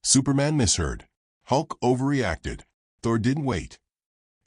Superman misheard. Hulk overreacted. Thor didn't wait.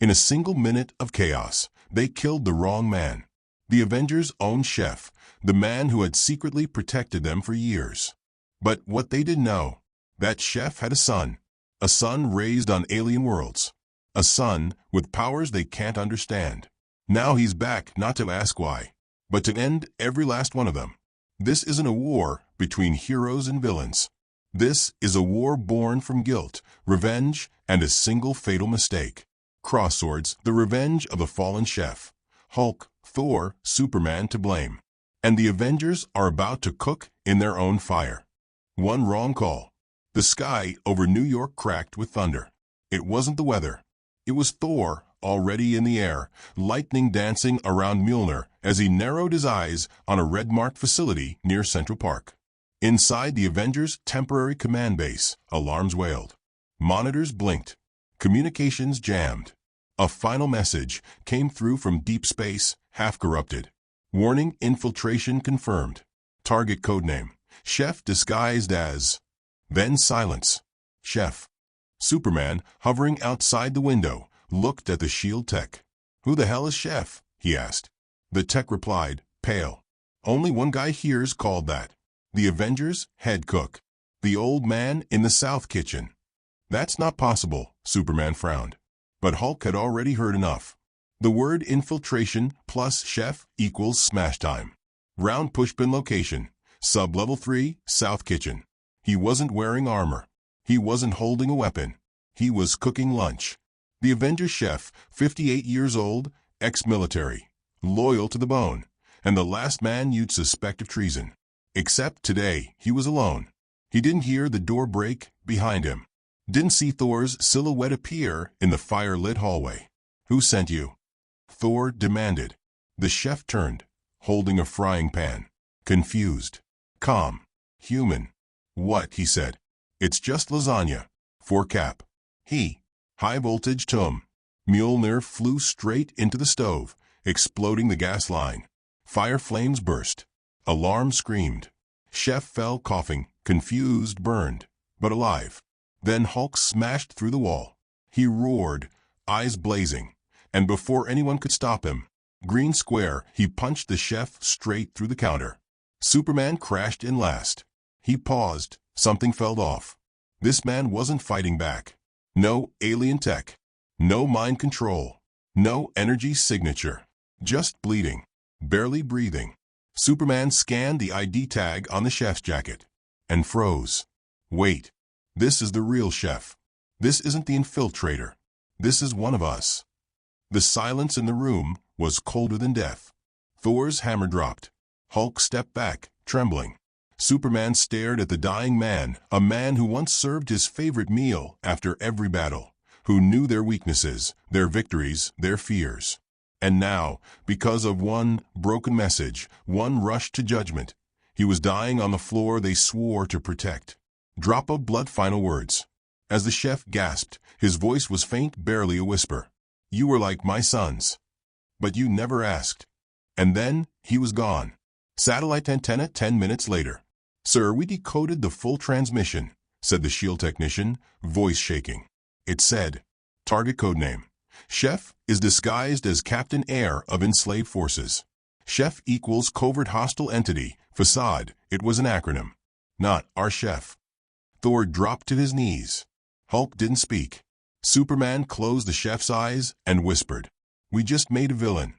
In a single minute of chaos, they killed the wrong man. The Avengers' own chef, the man who had secretly protected them for years. But what they didn't know, that chef had a son raised on alien worlds, a son with powers they can't understand. Now he's back not to ask why, but to end every last one of them. This isn't a war between heroes and villains. This is a war born from guilt, revenge, and a single fatal mistake. Crosswords, the revenge of the fallen chef. Hulk, Thor, Superman to blame. And the Avengers are about to cook in their own fire. One wrong call. The sky over New York cracked with thunder. It wasn't the weather. It was Thor already in the air, lightning dancing around Mjolnir as he narrowed his eyes on a red-marked facility near Central Park. Inside the Avengers' temporary command base, alarms wailed. Monitors blinked. Communications jammed. A final message came through from deep space, half-corrupted. Warning: infiltration confirmed. Target codename: Chef disguised as... Then silence. Chef. Superman, hovering outside the window, looked at the shield tech. "Who the hell is Chef?" he asked. The tech replied, pale. "Only one guy here's called that. The Avengers' head cook. The old man in the south kitchen." "That's not possible," Superman frowned. But Hulk had already heard enough. The word infiltration plus chef equals smash time. Round pushpin location. Sub-level 3, south kitchen. He wasn't wearing armor. He wasn't holding a weapon. He was cooking lunch. The Avengers chef, 58 years old, ex-military, loyal to the bone, and the last man you'd suspect of treason. Except today, he was alone. He didn't hear the door break behind him. Didn't see Thor's silhouette appear in the fire-lit hallway. "Who sent you?" Thor demanded. The chef turned, holding a frying pan. Confused. Calm. Human. "What?" he said. "It's just lasagna. For Cap." High voltage tum. Mjolnir flew straight into the stove, exploding the gas line. Fire flames burst. Alarm screamed. Chef fell coughing, confused, burned, but alive. Then Hulk smashed through the wall. He roared, eyes blazing, and before anyone could stop him, green square, he punched the chef straight through the counter. Superman crashed in last. He paused. Something fell off. This man wasn't fighting back. No alien tech. No mind control. No energy signature. Just bleeding. Barely breathing. Superman scanned the ID tag on the chef's jacket and froze. "Wait. This is the real chef. This isn't the infiltrator. This is one of us." The silence in the room was colder than death. Thor's hammer dropped. Hulk stepped back, trembling. Superman stared at the dying man, a man who once served his favorite meal after every battle, who knew their weaknesses, their victories, their fears. And now, because of one broken message, one rush to judgment, he was dying on the floor they swore to protect. Drop of blood, final words. As the chef gasped, his voice was faint, barely a whisper. "You were like my sons. But you never asked." And then he was gone. Satellite antenna 10 minutes later. "Sir, we decoded the full transmission," said the shield technician, voice shaking. It said, "Target codename. Chef is disguised as Captain Air of enslaved forces. Chef equals covert hostile entity. Facade." It was an acronym. Not our chef. Thor dropped to his knees. Hulk didn't speak. Superman closed the chef's eyes and whispered, "We just made a villain."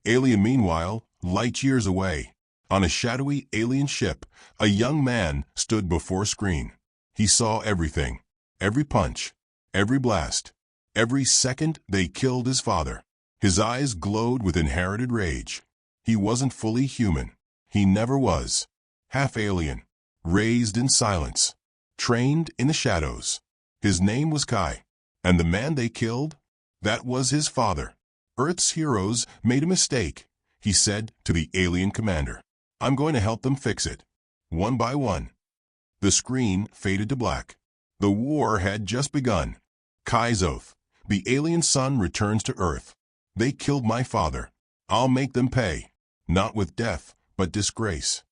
Alien, meanwhile, light years away. On a shadowy alien ship, a young man stood before a screen. He saw everything. Every punch. Every blast. Every second they killed his father. His eyes glowed with inherited rage. He wasn't fully human. He never was. Half alien. Raised in silence. Trained in the shadows. His name was Kai. And the man they killed? That was his father. "Earth's heroes made a mistake," he said to the alien commander. "I'm going to help them fix it. One by one." The screen faded to black. The war had just begun. Kai's oath. "The alien son returns to Earth. They killed my father. I'll make them pay. Not with death, but disgrace."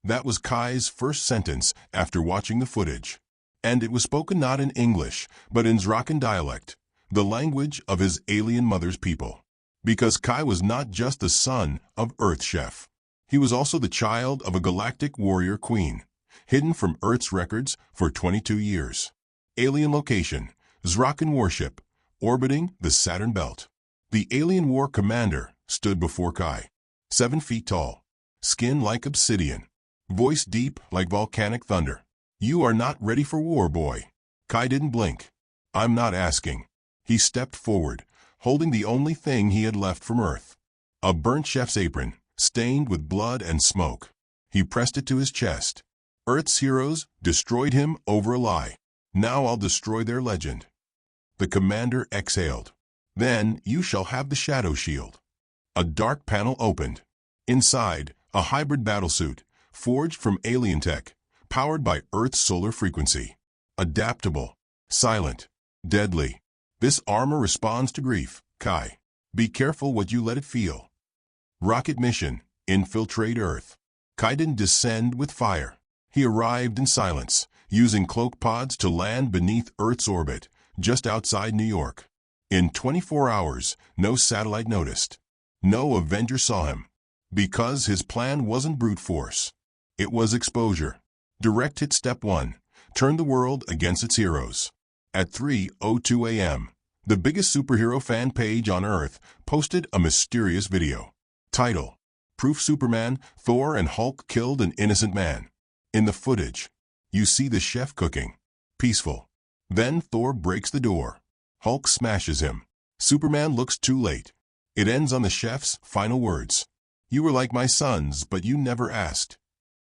That was Kai's first sentence after watching the footage. And it was spoken not in English, but in Zrakan dialect, the language of his alien mother's people. Because Kai was not just the son of Earth Chef. He was also the child of a galactic warrior queen, hidden from Earth's records for 22 years. Alien location, Zrakan warship, orbiting the Saturn belt. The alien war commander stood before Kai, 7 feet tall, skin like obsidian, voice deep like volcanic thunder. You are not ready for war, boy. Kai didn't blink. I'm not asking. He stepped forward, holding the only thing he had left from Earth. A burnt chef's apron, stained with blood and smoke. He pressed it to his chest. Earth's heroes destroyed him over a lie. Now I'll destroy their legend. The commander exhaled. Then you shall have the shadow shield. A dark panel opened. Inside, a hybrid battlesuit, forged from alien tech, powered by Earth's solar frequency. Adaptable, silent, deadly. This armor responds to grief, Kai. Be careful what you let it feel. Rocket mission, infiltrate Earth. Kai didn't descend with fire. He arrived in silence, using cloak pods to land beneath Earth's orbit, just outside New York. In 24 hours, no satellite noticed. No Avenger saw him. Because his plan wasn't brute force. It was exposure. Direct hit step 1. Turn the world against its heroes. At 3:02 a.m., the biggest superhero fan page on Earth posted a mysterious video. Title: Proof Superman, Thor, and Hulk killed an innocent man. In the footage, you see the chef cooking. Peaceful. Then Thor breaks the door. Hulk smashes him. Superman looks too late. It ends on the chef's final words. You were like my sons, but you never asked.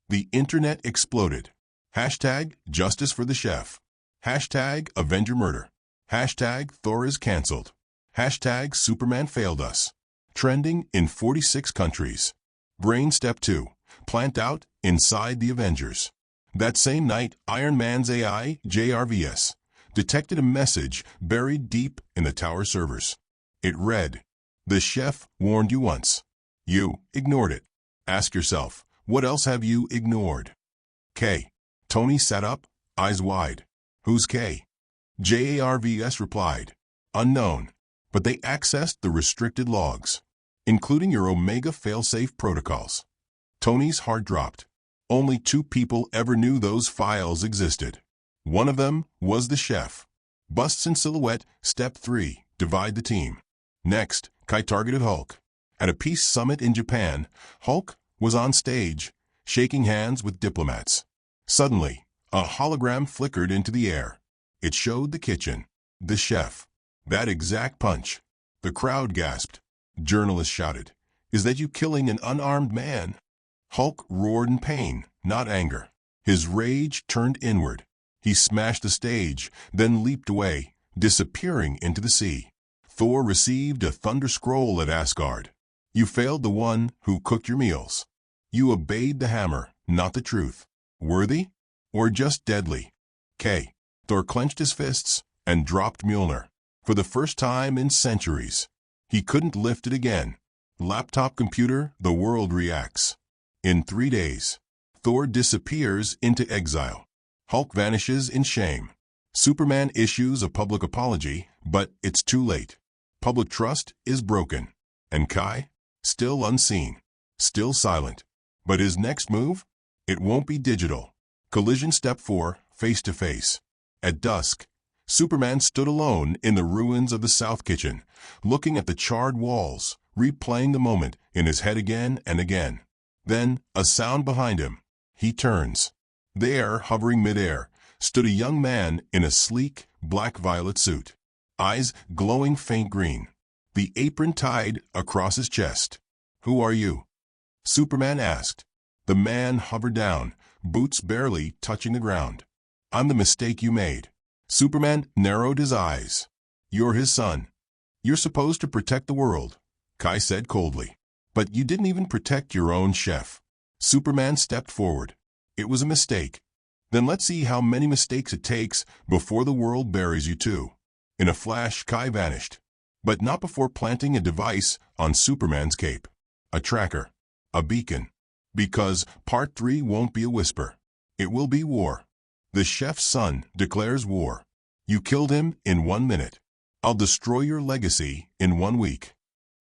The internet exploded. Hashtag justice for the chef. Hashtag Avenger murder. Hashtag Thor is cancelled. Hashtag Superman failed us. Trending in 46 countries. Brain step 2. Plant out inside the Avengers. That same night, Iron Man's AI, JRVS, detected a message buried deep in the tower servers. It read, "The chef warned you once. You ignored it. Ask yourself, what else have you ignored?" K. Tony sat up, eyes wide. Who's K? JRVS replied, "Unknown, but they accessed the restricted logs, including your Omega failsafe protocols." Tony's heart dropped. Only 2 people ever knew those files existed. One of them was the chef. Busts in silhouette, step 3, divide the team. Next, Kai targeted Hulk. At a peace summit in Japan, Hulk was on stage, shaking hands with diplomats. Suddenly, a hologram flickered into the air. It showed the kitchen, the chef. That exact punch. The crowd gasped. Journalists shouted, "Is that you killing an unarmed man?" Hulk roared in pain, not anger. His rage turned inward. He smashed the stage, then leaped away, disappearing into the sea. Thor received a thunder scroll at Asgard. You failed the one who cooked your meals. You obeyed the hammer, not the truth. Worthy? Or just deadly? K. Thor clenched his fists and dropped Mjolnir. For the first time in centuries. He couldn't lift it again. Laptop computer, the world reacts. In 3 days, Thor disappears into exile. Hulk vanishes in shame. Superman issues a public apology, but it's too late. Public trust is broken. And Kai? Still unseen. Still silent. But his next move? It won't be digital. Collision step 4, face to face. At dusk, Superman stood alone in the ruins of the South Kitchen, looking at the charred walls, replaying the moment in his head again and again. Then, a sound behind him. He turns. There, hovering midair, stood a young man in a sleek, black-violet suit. Eyes glowing faint green. The apron tied across his chest. "Who are you?" Superman asked. The man hovered down, boots barely touching the ground. "I'm the mistake you made." Superman narrowed his eyes. "You're his son. You're supposed to protect the world," Kai said coldly. "But you didn't even protect your own chef." Superman stepped forward. "It was a mistake." "Then let's see how many mistakes it takes before the world buries you too." In a flash, Kai vanished. But not before planting a device on Superman's cape. A tracker. A beacon. Because Part 3 won't be a whisper. It will be war. The chef's son declares war. You killed him in 1 minute. I'll destroy your legacy in 1 week.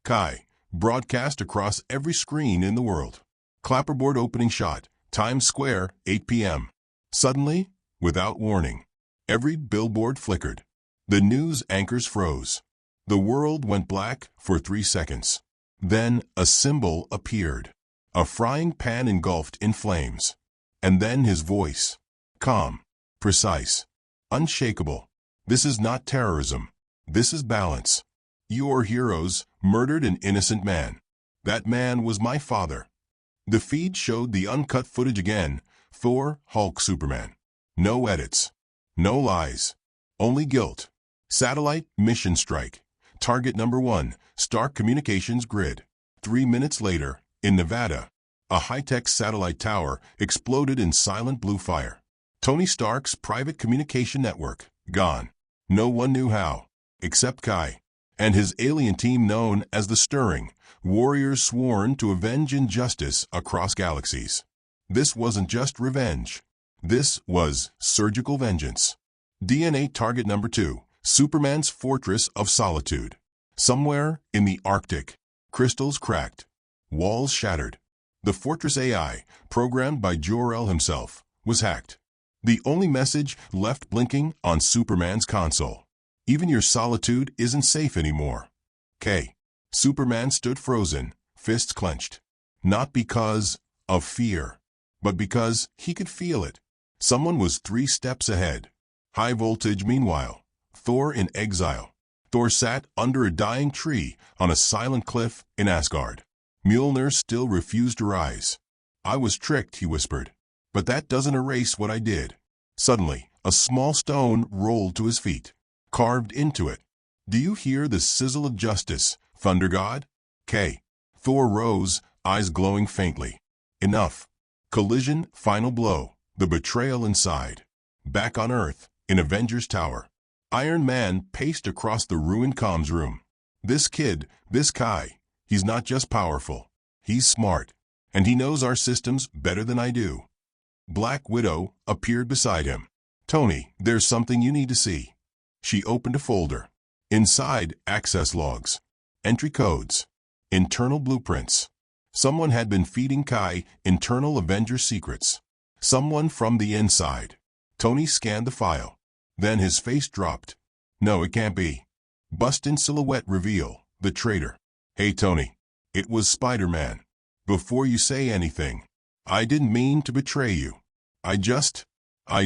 Kai, broadcast across every screen in the world. Clapperboard opening shot, Times Square, 8 p.m. Suddenly, without warning, every billboard flickered. The news anchors froze. The world went black for 3 seconds. Then a symbol appeared. A frying pan engulfed in flames. And then his voice. Calm, precise, unshakable. This is not terrorism. This is balance. Your heroes murdered an innocent man. That man was my father. The feed showed the uncut footage again. Thor, Hulk, Superman. No edits. No lies. Only guilt. Satellite mission strike. Target number 1, Stark Communications grid. 3 minutes later, in Nevada, a high-tech satellite tower exploded in silent blue fire. Tony Stark's private communication network, gone. No one knew how, except Kai and his alien team known as the Stirring, warriors sworn to avenge injustice across galaxies. This wasn't just revenge. This was surgical vengeance. DNA target number 2, Superman's Fortress of Solitude. Somewhere in the Arctic, crystals cracked, walls shattered. The Fortress AI, programmed by Jor-El himself, was hacked. The only message left blinking on Superman's console. Even your solitude isn't safe anymore. K. Superman stood frozen, fists clenched. Not because of fear, but because he could feel it. Someone was 3 steps ahead. High voltage meanwhile. Thor in exile. Thor sat under a dying tree on a silent cliff in Asgard. Mjolnir still refused to rise. I was tricked, he whispered. But that doesn't erase what I did. Suddenly, a small stone rolled to his feet, carved into it. Do you hear the sizzle of justice, Thunder God? K. Thor rose, eyes glowing faintly. Enough. Collision, final blow. The betrayal inside. Back on Earth, in Avengers Tower. Iron Man paced across the ruined comms room. This kid, this Kai, he's not just powerful. He's smart. And he knows our systems better than I do. Black Widow appeared beside him. Tony, there's something you need to see. She opened a folder. Inside, access logs, entry codes, internal blueprints. Someone had been feeding Kai internal Avenger secrets. Someone from the inside. Tony scanned the file. Then his face dropped. No, it can't be. Bust-in silhouette reveal, the traitor. Hey, Tony. It was Spider-Man. Before you say anything, I didn't mean to betray you. I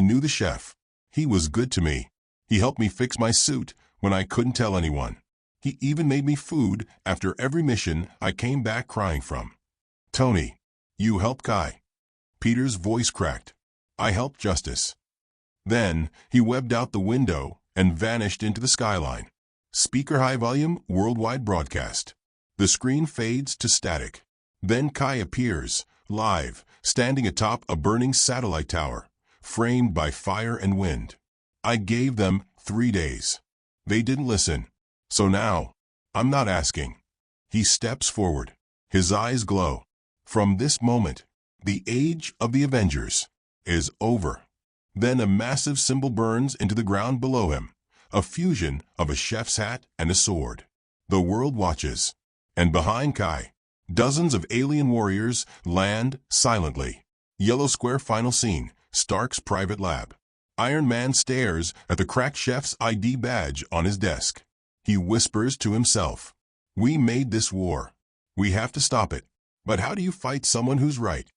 knew the chef. He was good to me. He helped me fix my suit when I couldn't tell anyone. He even made me food after every mission I came back crying from. Tony, you helped Kai. Peter's voice cracked. I helped Justice. Then he webbed out the window and vanished into the skyline. Speaker high volume worldwide broadcast. The screen fades to static. Then Kai appears, live, standing atop a burning satellite tower, framed by fire and wind. I gave them 3 days. They didn't listen. So now, I'm not asking. He steps forward. His eyes glow. From this moment, the age of the Avengers is over. Then a massive symbol burns into the ground below him, a fusion of a chef's hat and a sword. The world watches. And behind Kai, dozens of alien warriors land silently. Yellow square final scene, Stark's private lab. Iron Man stares at the cracked chef's ID badge on his desk. He whispers to himself, we made this war. We have to stop it. But how do you fight someone who's right?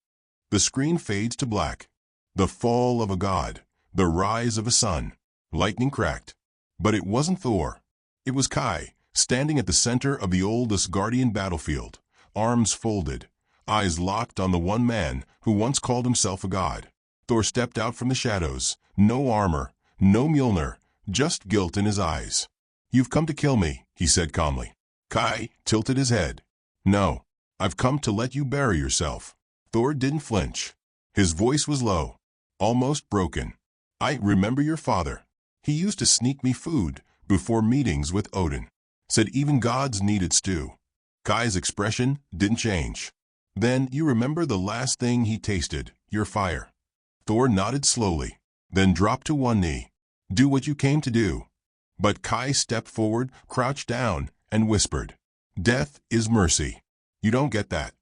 The screen fades to black. The fall of a god. The rise of a sun. Lightning cracked. But it wasn't Thor. It was Kai, standing at the center of the old Asgardian battlefield, arms folded, eyes locked on the one man who once called himself a god. Thor stepped out from the shadows. No armor, no Mjolnir, just guilt in his eyes. You've come to kill me, he said calmly. Kai tilted his head. No, I've come to let you bury yourself. Thor didn't flinch. His voice was low, almost broken. I remember your father. He used to sneak me food before meetings with Odin. Said even gods needed stew. Kai's expression didn't change. Then you remember the last thing he tasted, your fire. Thor nodded slowly. Then drop to one knee. Do what you came to do. But Kai stepped forward, crouched down, and whispered, "Death is mercy. You don't get that."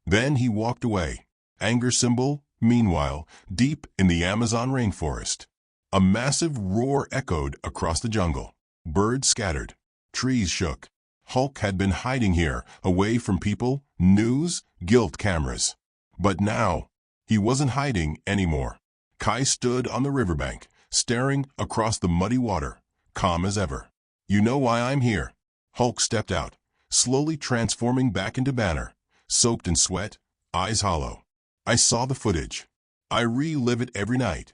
Then he walked away. Anger symbol, meanwhile, deep in the Amazon rainforest. A massive roar echoed across the jungle. Birds scattered. Trees shook. Hulk had been hiding here, away from people, news, guilt cameras. But now, he wasn't hiding anymore. Kai stood on the riverbank, staring across the muddy water, calm as ever. "You know why I'm here." Hulk stepped out, slowly transforming back into Banner, soaked in sweat, eyes hollow. "I saw the footage. I relive it every night."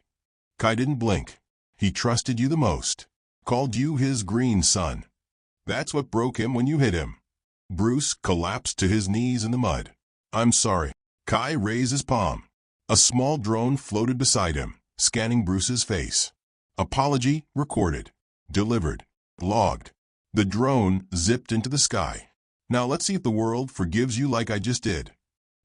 Kai didn't blink. He trusted you the most. Called you his green son. That's what broke him when you hit him. Bruce collapsed to his knees in the mud. "I'm sorry." Kai raised his palm. A small drone floated beside him, scanning Bruce's face. Apology recorded. Delivered. Logged. The drone zipped into the sky. "Now let's see if the world forgives you like I just did."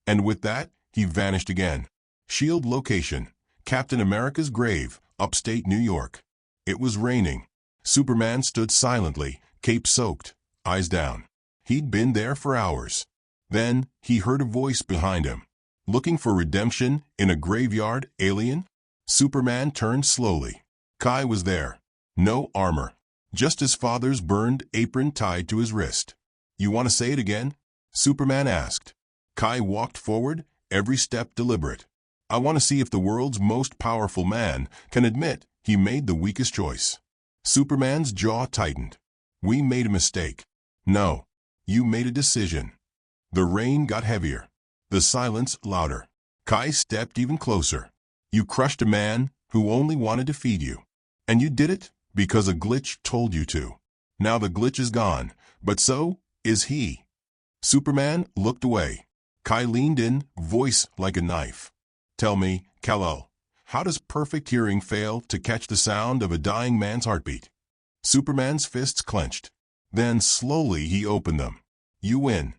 And with that, he vanished again. Shield location: Captain America's grave, upstate New York. It was raining. Superman stood silently, cape soaked, eyes down. He'd been there for hours. Then he heard a voice behind him. "Looking for redemption in a graveyard, alien?" Superman turned slowly. Kai was there. No armor. Just his father's burned apron tied to his wrist. "You want to say it again?" Superman asked. Kai walked forward, every step deliberate. "I want to see if the world's most powerful man can admit he made the weakest choice." Superman's jaw tightened. "We made a mistake." "No. You made a decision." The rain got heavier. The silence louder. Kai stepped even closer. "You crushed a man who only wanted to feed you. And you did it because a glitch told you to. Now the glitch is gone, but so is he." Superman looked away. Kai leaned in, voice like a knife. "Tell me, Kal-El, how does perfect hearing fail to catch the sound of a dying man's heartbeat?" Superman's fists clenched. Then slowly he opened them. "You win."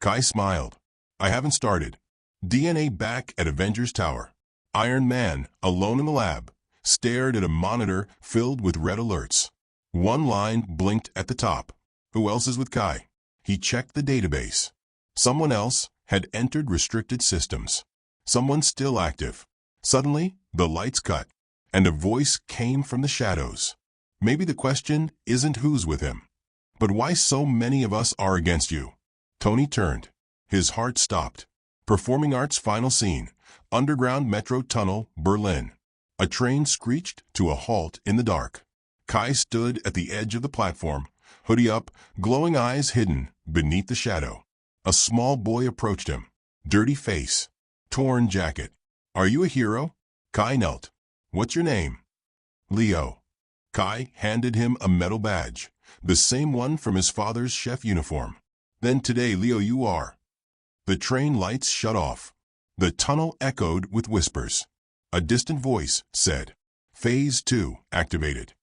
Kai smiled. "I haven't started." DNA back at Avengers Tower. Iron Man, alone in the lab, stared at a monitor filled with red alerts. One line blinked at the top. "Who else is with Kai?" He checked the database. Someone else had entered restricted systems. Someone still active. Suddenly, the lights cut, and a voice came from the shadows. "Maybe the question isn't who's with him, but why so many of us are against you." Tony turned. His heart stopped. Performing arts final scene. Underground metro tunnel, Berlin. A train screeched to a halt in the dark. Kai stood at the edge of the platform, hoodie up, glowing eyes hidden beneath the shadow. A small boy approached him. Dirty face. Torn jacket. "Are you a hero?" Kai knelt. "What's your name?" "Leo." Kai handed him a metal badge, the same one from his father's chef uniform. "Then today, Leo, you are." The train lights shut off. The tunnel echoed with whispers. A distant voice said, "Phase 2 activated.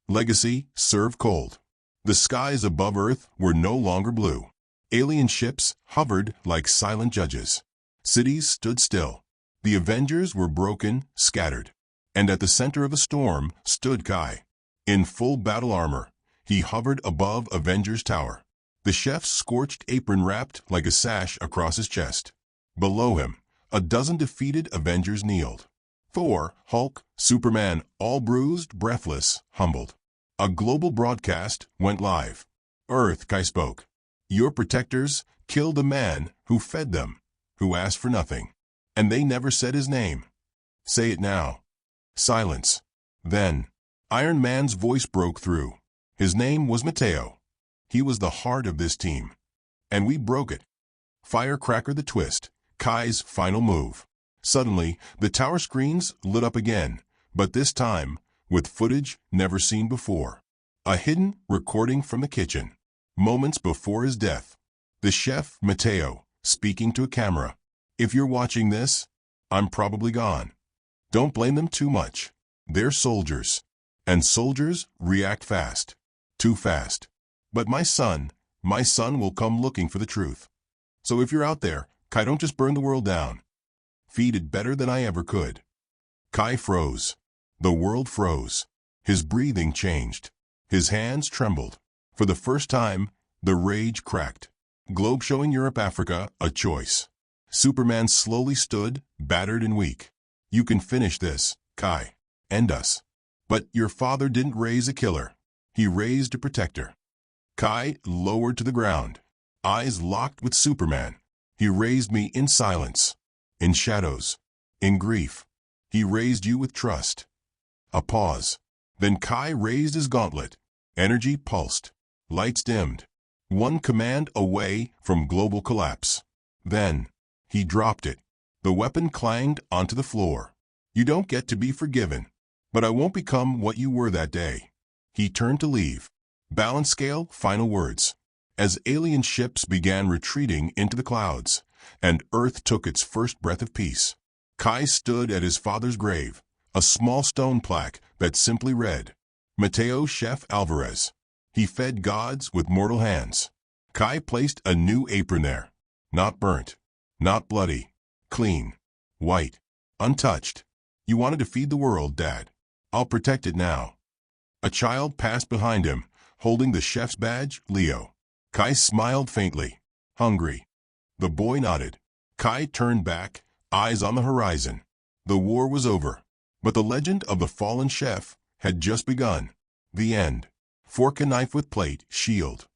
Legacy, serve cold." The skies above Earth were no longer blue. Alien ships hovered like silent judges. Cities stood still. The Avengers were broken, scattered. And at the center of a storm stood Kai. In full battle armor, he hovered above Avengers Tower. The chef's scorched apron wrapped like a sash across his chest. Below him, a dozen defeated Avengers kneeled. Thor, Hulk, Superman, all bruised, breathless, humbled. A global broadcast went live. "Earth," Kai spoke. "Your protectors killed a man who fed them, who asked for nothing. And they never said his name. Say it now." Silence. Then, Iron Man's voice broke through. His name was Mateo. He was the heart of this team. And we broke it. Firecracker the twist, Kai's final move. Suddenly, the tower screens lit up again, but this time, with footage never seen before. A hidden recording from the kitchen. Moments before his death. The chef, Mateo, speaking to a camera. "If you're watching this, I'm probably gone. Don't blame them too much. They're soldiers. And soldiers react fast. Too fast. But my son will come looking for the truth. So if you're out there, Kai, don't just burn the world down. Feed it better than I ever could." Kai froze. The world froze. His breathing changed. His hands trembled. For the first time, the rage cracked. Globe showing Europe, Africa, a choice. Superman slowly stood, battered and weak. You can finish this, Kai. End us. But your father didn't raise a killer. He raised a protector. Kai lowered to the ground, eyes locked with Superman. He raised me in silence, in shadows, in grief. He raised you with trust. A pause. Then Kai raised his gauntlet. Energy pulsed. Lights dimmed. One command away from global collapse. Then, he dropped it. The weapon clanged onto the floor. You don't get to be forgiven, but I won't become what you were that day. He turned to leave. Balance scale, final words. As alien ships began retreating into the clouds, and Earth took its first breath of peace, Kai stood at his father's grave, a small stone plaque that simply read, Mateo Chef Alvarez. He fed gods with mortal hands. Kai placed a new apron there. Not burnt, not bloody, clean, white, untouched. You wanted to feed the world, Dad. I'll protect it now. A child passed behind him, holding the chef's badge, Leo. Kai smiled faintly. Hungry. The boy nodded. Kai turned back, eyes on the horizon. The war was over, but the legend of the fallen chef had just begun. The end. Fork and knife with plate, shield.